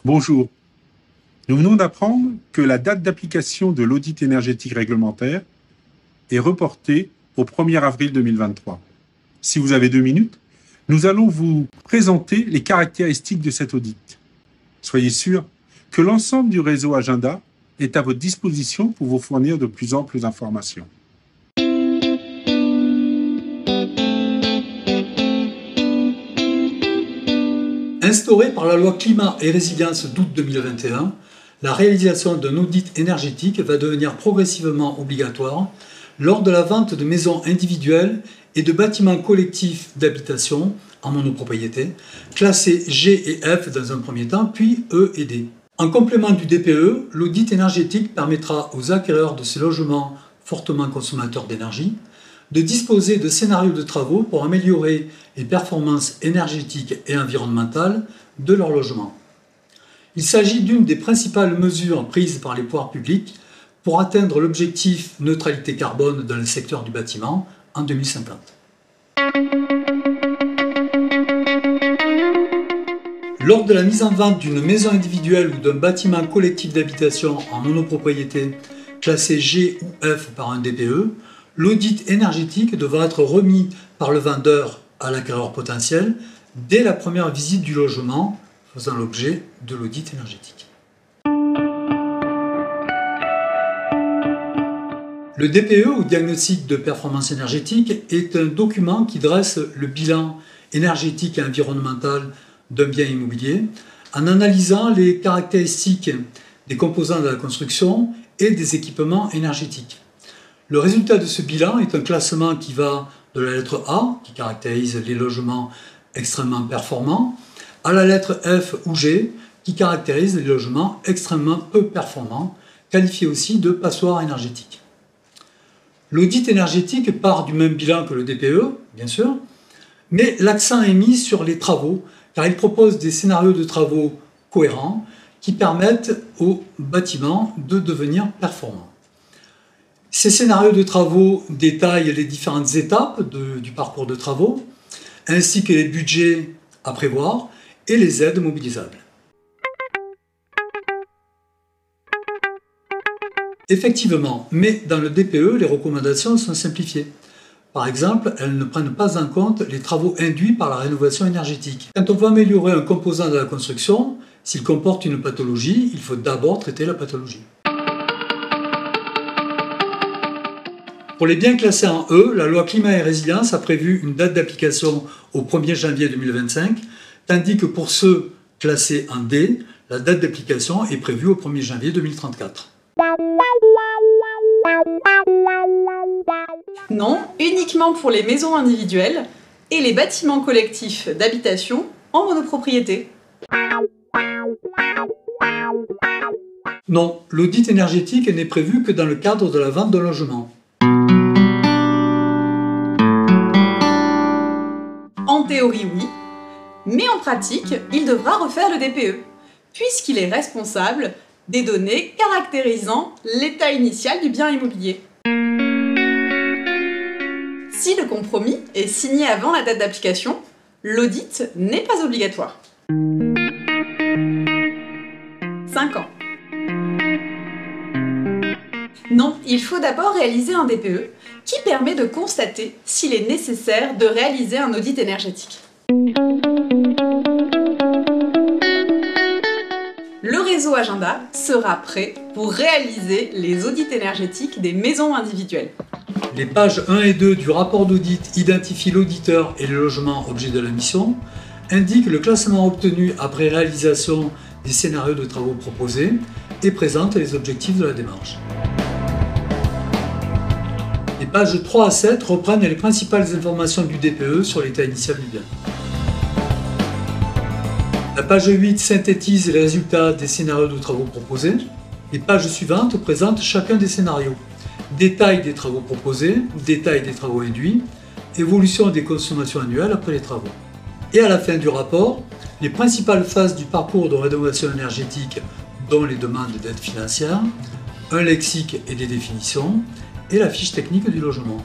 Bonjour. Nous venons d'apprendre que la date d'application de l'audit énergétique réglementaire est reportée au 1er avril 2023. Si vous avez 2 minutes, nous allons vous présenter les caractéristiques de cet audit. Soyez sûr que l'ensemble du réseau Agenda est à votre disposition pour vous fournir de plus amples informations. Instaurée par la loi Climat et Résilience d'août 2021, la réalisation d'un audit énergétique va devenir progressivement obligatoire lors de la vente de maisons individuelles et de bâtiments collectifs d'habitation en monopropriété, classés G et F dans un premier temps, puis E et D. En complément du DPE, l'audit énergétique permettra aux acquéreurs de ces logements fortement consommateurs d'énergie de disposer de scénarios de travaux pour améliorer les performances énergétiques et environnementales de leur logement. Il s'agit d'une des principales mesures prises par les pouvoirs publics pour atteindre l'objectif neutralité carbone dans le secteur du bâtiment en 2050. Lors de la mise en vente d'une maison individuelle ou d'un bâtiment collectif d'habitation en monopropriété classé G ou F par un DPE, l'audit énergétique devra être remis par le vendeur à l'acquéreur potentiel dès la première visite du logement faisant l'objet de l'audit énergétique. Le DPE ou diagnostic de performance énergétique est un document qui dresse le bilan énergétique et environnemental d'un bien immobilier en analysant les caractéristiques des composants de la construction et des équipements énergétiques. Le résultat de ce bilan est un classement qui va de la lettre A, qui caractérise les logements extrêmement performants, à la lettre F ou G, qui caractérise les logements extrêmement peu performants, qualifiés aussi de passoires énergétiques. L'audit énergétique part du même bilan que le DPE, bien sûr, mais l'accent est mis sur les travaux, car il propose des scénarios de travaux cohérents qui permettent aux bâtiments de devenir performants. Ces scénarios de travaux détaillent les différentes étapes du parcours de travaux, ainsi que les budgets à prévoir et les aides mobilisables. Effectivement, mais dans le DPE, les recommandations sont simplifiées. Par exemple, elles ne prennent pas en compte les travaux induits par la rénovation énergétique. Quand on veut améliorer un composant de la construction, s'il comporte une pathologie, il faut d'abord traiter la pathologie. Pour les biens classés en E, la loi Climat et Résilience a prévu une date d'application au 1er janvier 2025, tandis que pour ceux classés en D, la date d'application est prévue au 1er janvier 2034. Non, uniquement pour les maisons individuelles et les bâtiments collectifs d'habitation en monopropriété. Non, l'audit énergétique n'est prévu que dans le cadre de la vente d'un logement. En théorie, oui, mais en pratique, il devra refaire le DPE, puisqu'il est responsable des données caractérisant l'état initial du bien immobilier. Si le compromis est signé avant la date d'application, l'audit n'est pas obligatoire. 5 ans. Non, il faut d'abord réaliser un DPE qui permet de constater s'il est nécessaire de réaliser un audit énergétique. Le réseau Agenda sera prêt pour réaliser les audits énergétiques des maisons individuelles. Les pages 1 et 2 du rapport d'audit identifient l'auditeur et le logement objet de la mission, indiquent le classement obtenu après réalisation des scénarios de travaux proposés et présentent les objectifs de la démarche. Les pages 3 à 7 reprennent les principales informations du DPE sur l'état initial du bien. La page 8 synthétise les résultats des scénarios de travaux proposés. Les pages suivantes présentent chacun des scénarios. Détail des travaux proposés, détail des travaux induits, évolution des consommations annuelles après les travaux. Et à la fin du rapport, les principales phases du parcours de rénovation énergétique, dont les demandes d'aide financière, un lexique et des définitions, et la fiche technique du logement.